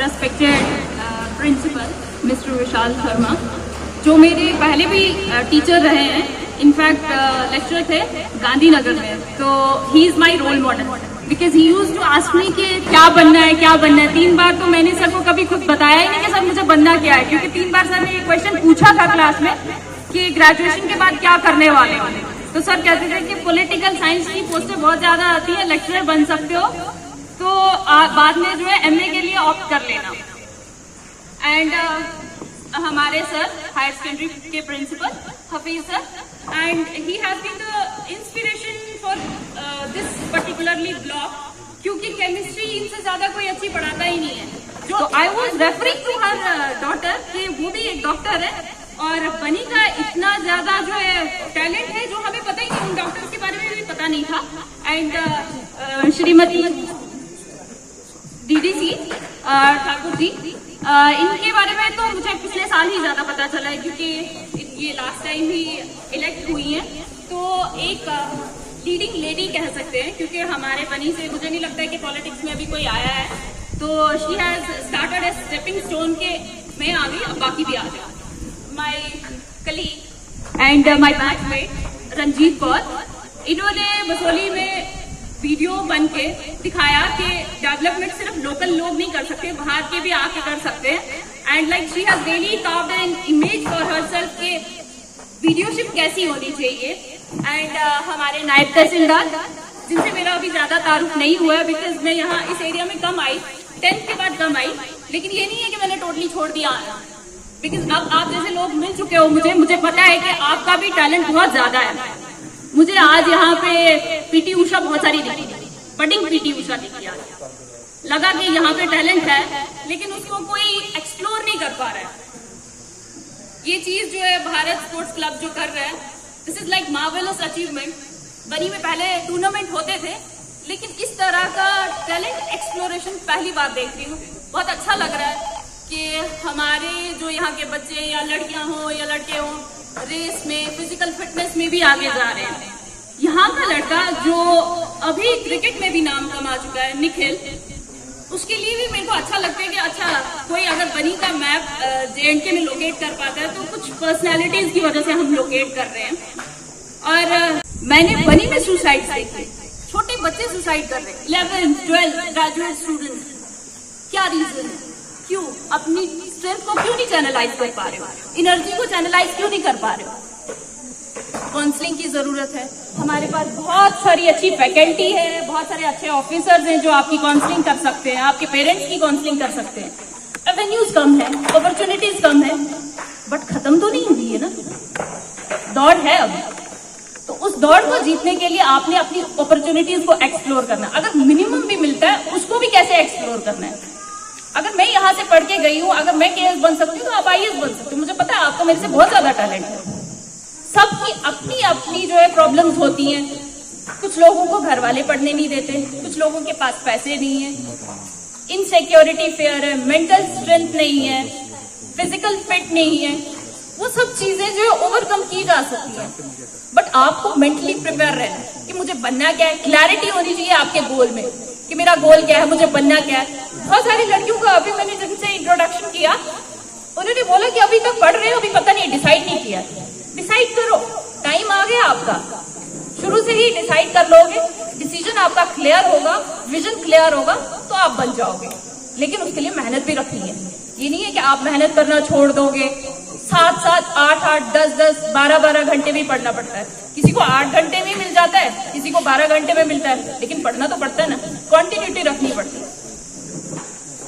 Respected principal mister Vishal Sharma, जो मेरे पहले भी टीचर रहे हैं, इनफैक्ट लेक्चरर थे गांधीनगर में, तो he is my role model because he use to ask me कि क्या बनना है क्या बनना है। 3 बार तो मैंने सर को कभी खुद बताया ही नहीं कि सर मुझे बनना क्या है, क्योंकि 3 बार सर ने ये क्वेश्चन पूछा था क्लास में कि ग्रेजुएशन के बाद क्या करने वाले हो, तो सर कहते थे कि पॉलिटिकल साइंस की पोस्टें बहुत ज्यादा आती है, लेक्चरर बन सकते हो, तो बाद में जो है एमए के लिए ऑप्ट कर लेना। एंड हमारे सर हायर सेकेंडरी के principal Hafeez sir, and he has been the inspiration for this particularly block, क्योंकि केमिस्ट्री इनसे ज्यादा कोई अच्छी पढ़ाता ही नहीं है। जो I was referring to her daughter कि वो भी एक डॉक्टर है, और बनी का इतना ज्यादा जो है टैलेंट है जो हमें पता ही नहीं, उन डॉक्टर के बारे में भी पता नहीं था। एंड श्रीमती डीडीसी ठाकुर जी, इनके बारे में तो मुझे पिछले साल ही ज्यादा पता चला है, क्योंकि ये लास्ट टाइम ही इलेक्ट हुई हैं, तो एक लीडिंग लेडी कह सकते हैं, क्योंकि हमारे बनी से मुझे नहीं लगता है कि पॉलिटिक्स में अभी कोई आया है, तो she has started as stepping stone के मैं आ गई, अब बाकी भी आ गया। My colleague and my batchmate Ranjeet Kaur, इन्होंने बसोली में वीडियो बन के दिखाया कि डेवलपमेंट सिर्फ लोकल लोग नहीं कर सकते, बाहर के भी आके कर सकते हैं। And like she has really carved an image for herself के वीडियोशिप कैसी होनी चाहिए। एंड हमारे नायब तहसीलदार, जिनसे मेरा अभी ज्यादा तारुफ नहीं हुआ है बिकॉज मैं यहाँ इस एरिया में कम आई, 10th के बाद कम आई, लेकिन ये नहीं है कि मैंने टोटली छोड़ दिया, बिकॉज अब आप जैसे लोग मिल चुके हो मुझे पता है कि आपका भी टैलेंट बहुत ज्यादा है। मुझे आज यहाँ पे पीटी उषा बहुत सारी दिखी, बडिंग पीटी उषा दिखी, लगा कि यहाँ पे टैलेंट है, लेकिन उसको कोई एक्सप्लोर नहीं कर पा रहा है। ये चीज जो है भारत स्पोर्ट्स क्लब जो कर रहा है, this is like marvellous achievement. बनी में पहले टूर्नामेंट होते थे, लेकिन इस तरह का टैलेंट एक्सप्लोरेशन पहली बार देख रही हूँ। बहुत अच्छा लग रहा है कि हमारे जो यहाँ के बच्चे या लड़कियां हो या लड़के हो, रेस में फिजिकल फिटनेस में भी आगे जा रहे हैं। यहाँ का लड़का जो अभी क्रिकेट में भी नाम कमा चुका है, निखिल, उसके लिए भी मेरे को अच्छा लगता है कि अच्छा कोई अगर बनी का मैप जेएंडके में लोकेट कर पाता है, तो कुछ पर्सनालिटीज की वजह से हम लोकेट कर रहे हैं। और मैंने बनी में सुसाइड देखी, छोटे बच्चे सुसाइड कर रहे हैं, 11th 12th ग्रेजुएट स्टूडेंट। क्या रीजन है? क्यों अपनी स्ट्रेंथ को क्यों नहीं चैनलाइज कर पा रहे हो, एनर्जी को चैनलाइज क्यों नहीं कर पा रहे हो? काउंसलिंग की जरूरत है। हमारे पास बहुत सारी अच्छी फैकल्टी है, बहुत सारे अच्छे ऑफिसर्स हैं जो आपकी काउंसलिंग कर सकते हैं, आपके पेरेंट्स की काउंसलिंग कर सकते हैं। एवेन्यूज कम है, अपॉर्चुनिटीज कम है, बट खत्म तो नहीं हुई है ना, दौड़ है अभी। तो उस दौड़ को जीतने के लिए आपने अपनी अपॉर्चुनिटीज को एक्सप्लोर करना। अगर मिनिमम भी मिलता है, उसको भी कैसे एक्सप्लोर करना है। अगर मैं यहाँ से पढ़ के गई हूँ, अगर मैं केएस बन सकती हूँ, तो आप आईएएस बन सकते हो। मुझे पता है आपको मेरे से बहुत ज्यादा टैलेंट है। सबकी अपनी अपनी जो है प्रॉब्लम्स होती हैं। कुछ लोगों को घर वाले पढ़ने नहीं देते, कुछ लोगों के पास पैसे नहीं है, इनसिक्योरिटी फेयर है, मेंटल स्ट्रेंथ नहीं है, फिजिकल फिट नहीं है। वो सब चीजें जो है ओवरकम की जा सकती है, बट आपको मेंटली प्रिपेयर रहना है कि मुझे बनना क्या है। क्लैरिटी होनी चाहिए आपके गोल में कि मेरा गोल क्या है, मुझे बनना क्या है। बहुत सारी लड़कियों का अभी मैंने जिनसे इंट्रोडक्शन किया, उन्होंने बोला कि अभी तक पढ़ रहे हो, अभी पता नहीं, डिसाइड नहीं किया। डिसाइड करो, टाइम आ गया आपका, शुरू से ही डिसाइड कर लोगे, डिसीजन आपका क्लियर होगा, विजन क्लियर होगा, तो आप बन जाओगे। लेकिन उसके लिए मेहनत भी रखनी है। ये नहीं है कि आप मेहनत करना छोड़ दोगे। 7-7, 8-8, 10-10, 12-12 घंटे भी पढ़ना पड़ता है। किसी को 8 घंटे में मिल जाता है, किसी को 12 घंटे में मिलता है, लेकिन पढ़ना तो पड़ता है ना, कंटिन्यूटी रखनी पड़ती है।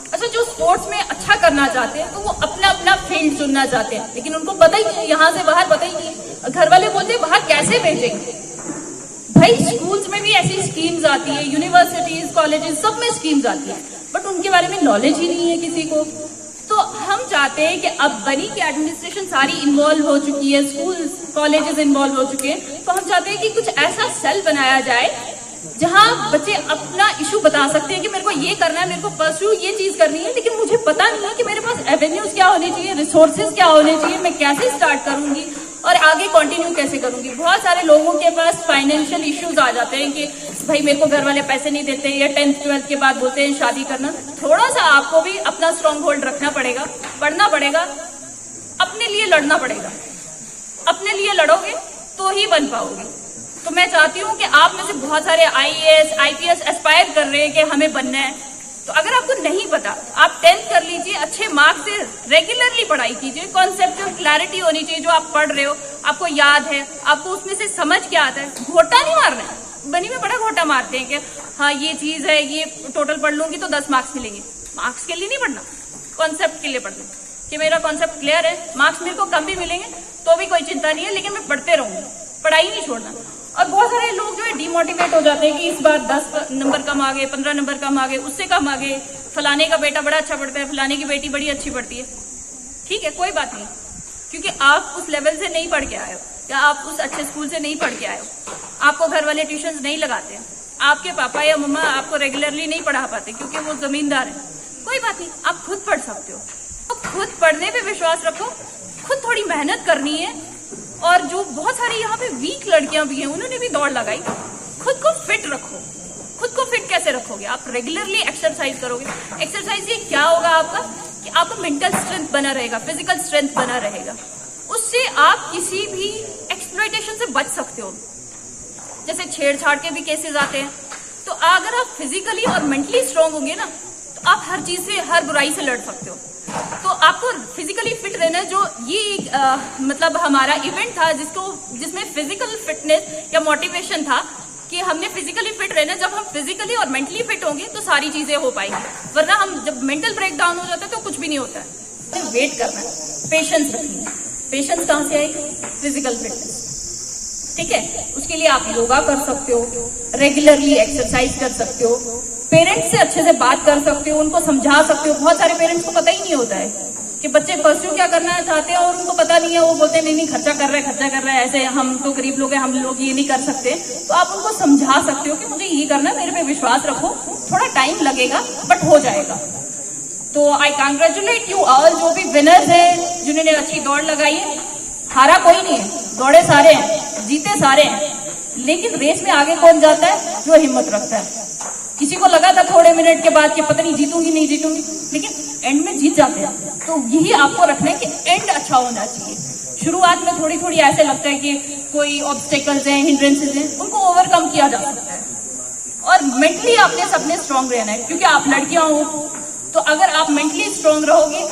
अच्छा, जो स्पोर्ट्स में अच्छा करना चाहते हैं, तो वो अपना अपना फील्ड चुनना चाहते हैं, लेकिन उनको पता ही नहीं, यहाँ से बाहर पता ही नहीं। घर वाले बोलते हैं बाहर कैसे भेजेंगे। भाई स्कूल्स में भी ऐसी स्कीम्स आती है, यूनिवर्सिटीज, कॉलेजेस, सब में स्कीम्स आती है, बट उनके बारे में नॉलेज ही नहीं है किसी को। तो हम चाहते हैं कि अब बनी की एडमिनिस्ट्रेशन सारी इन्वॉल्व हो चुकी है, स्कूल कॉलेजेस इन्वॉल्व हो चुके हैं, तो हम चाहते हैं कि कुछ ऐसा सेल बनाया जाए जहां बच्चे अपना इशू बता सकते हैं कि मेरे को ये करना है, मेरे को परस्यू ये चीज करनी है, लेकिन मुझे पता नहीं है कि मेरे पास एवेन्यूज क्या होने चाहिए, रिसोर्सेज क्या होने चाहिए, मैं कैसे स्टार्ट करूंगी और आगे कंटिन्यू कैसे करूंगी। बहुत सारे लोगों के पास फाइनेंशियल इश्यूज आ जाते हैं कि भाई मेरे को घर वाले पैसे नहीं देते, या 10th 12th के बाद बोलते हैं शादी करना। थोड़ा सा आपको भी अपना स्ट्रॉन्ग होल्ड रखना पड़ेगा, पढ़ना पड़ेगा, अपने लिए लड़ना पड़ेगा। अपने लिए लड़ोगे तो ही बन पाओगे। तो मैं चाहती हूँ कि आप में से बहुत सारे IAS IPS एस्पायर कर रहे हैं कि हमें बनना है। तो अगर आपको नहीं पता, आप 10th कर लीजिए, अच्छे मार्क्स से रेगुलरली पढ़ाई कीजिए, कॉन्सेप्चुअल क्लैरिटी होनी चाहिए। जो आप पढ़ रहे हो आपको याद है, आपको उसमें से समझ क्या आता है। घोटा नहीं मारना है। बनी में बड़ा घोटा मारते हैं कि हाँ ये चीज है, ये टोटल पढ़ लूंगी तो 10 मार्क्स मिलेंगे। मार्क्स के लिए नहीं पढ़ना, कॉन्सेप्ट के लिए पढ़ना कि मेरा कॉन्सेप्ट क्लियर है, मार्क्स मेरे को कम भी मिलेंगे तो भी कोई चिंता नहीं है, लेकिन मैं पढ़ते रहूंगी, पढ़ाई नहीं छोड़ना। और बहुत सारे लोग जो है डिमोटिवेट हो जाते हैं कि इस बार 10 नंबर कम आ गए, 15 नंबर कम आ गए, उससे कम आ गए, फलाने का बेटा बड़ा अच्छा पढ़ता है, फलाने की बेटी बड़ी अच्छी पढ़ती है। ठीक है, कोई बात नहीं, क्योंकि आप उस लेवल से नहीं पढ़ के आए हो, या आप उस अच्छे स्कूल से नहीं पढ़ के आए हो, आपको घर वाले ट्यूशन नहीं लगाते, आपके पापा या मम्मा आपको रेगुलरली नहीं पढ़ा पाते क्योंकि वो जमींदार है। कोई बात नहीं, आप खुद पढ़ सकते हो। तो खुद पढ़ने पे विश्वास रखो, खुद थोड़ी मेहनत करनी है। और जो बहुत सारी यहाँ पे वीक लड़कियां भी हैं, उन्होंने भी दौड़ लगाई। खुद को फिट रखो। खुद को फिट कैसे रखोगे? आप रेगुलरली एक्सरसाइज करोगे। एक्सरसाइज से क्या होगा आपका कि आपका मेंटल स्ट्रेंथ बना रहेगा, फिजिकल स्ट्रेंथ बना रहेगा। उससे आप किसी भी एक्सप्लॉयटेशन से बच सकते हो। जैसे छेड़छाड़ के भी केसेस आते हैं। तो अगर आप फिजिकली और मेंटली स्ट्रांग होंगे ना, तो आप हर चीज से, हर बुराई से लड़ सकते हो। तो आपको फिजिकली फिट रहना है। जो ये एक मतलब हमारा इवेंट था जिसमें फिजिकल फिटनेस या मोटिवेशन था कि हमने फिजिकली फिट रहना। जब हम फिजिकली और मेंटली फिट होंगे तो सारी चीजें हो पाएंगी, वरना हम जब मेंटल ब्रेकडाउन हो जाता है तो कुछ भी नहीं होता है। वेट करना है, पेशेंस रखनी है। पेशेंस कहाँ से आएगी? Physical fitness. ठीक है, उसके लिए आप योगा कर सकते हो, रेगुलरली एक्सरसाइज कर सकते हो, पेरेंट्स से अच्छे से बात कर सकते हो, उनको समझा सकते हो। बहुत सारे पेरेंट्स को पता ही नहीं होता है कि बच्चे परस्यू क्या करना चाहते हैं, और उनको पता नहीं है। वो बोलते हैं नहीं खर्चा कर रहा है, ऐसे हम तो गरीब लोग हैं, हम लोग ये नहीं कर सकते। तो आप उनको समझा सकते हो कि मुझे ये करना है, मेरे पे विश्वास रखो, थोड़ा टाइम लगेगा बट हो जाएगा। तो आई कांग्रेचुलेट यू ऑल, जो भी विनर्स हैं, जिन्होंने अच्छी दौड़ लगाई है। हारा कोई नहीं है, दौड़े सारे हैं, जीते सारे हैं, लेकिन रेस में आगे कौन जाता है? जो हिम्मत रखता है। किसी को लगा था थोड़े मिनट के बाद कि पता नहीं जीतूंगी नहीं जीतूंगी, लेकिन एंड में जीत जाते हैं। तो यही आपको रखना है कि एंड अच्छा होना चाहिए। शुरुआत में थोड़ी थोड़ी ऐसे लगता है कि कोई ऑब्स्टेकल्स हैं, हिंड्रेंसेस हैं, उनको ओवरकम किया जा सकता है। और मेंटली आपने सबने स्ट्रांग रहना है, क्योंकि आप लड़कियां हो। तो अगर आप मेंटली स्ट्रांग रहोगे,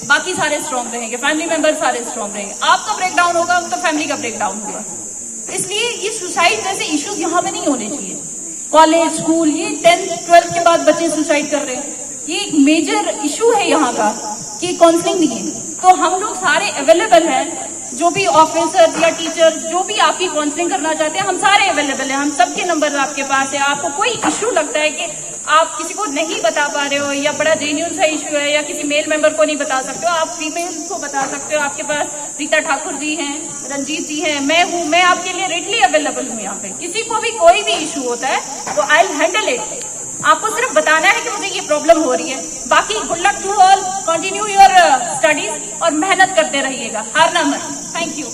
बाकी सारे स्ट्रांग रहेंगे, फैमिली मेंबर सारे स्ट्रांग रहेंगे। आपका ब्रेकडाउन होगा तो फैमिली का ब्रेकडाउन होगा। इसलिए ये सुसाइड जैसे इश्यूज यहाँ पे नहीं होने चाहिए। कॉलेज, स्कूल, ये 10th 12th के बाद बच्चे सुसाइड कर रहे हैं, ये एक मेजर इशू है यहाँ का कि काउंसलिंग नहीं है। तो हम लोग सारे अवेलेबल हैं, जो भी ऑफिसर या टीचर जो भी आपकी काउंसलिंग करना चाहते हैं, हम सारे अवेलेबल हैं। हम सबके नंबर आपके पास है। आपको कोई इशू लगता है कि आप किसी को नहीं बता पा रहे हो, या बड़ा जेन्युइन सा इशू है, या किसी मेल मेंबर को नहीं बता सकते हो, आप फीमेल को बता सकते हो। आपके पास रीता ठाकुर जी हैं, रंजीत जी हैं, मैं हूँ, मैं आपके लिए रेडली अवेलेबल हूँ यहाँ पे। किसी को भी कोई भी इशू होता है तो आई विल हैंडल इट। आपको सिर्फ बताना है कि मुझे ये प्रॉब्लम हो रही है। बाकी good luck to all, continue your studies और मेहनत करते रहिएगा, हारना मत। Thank you.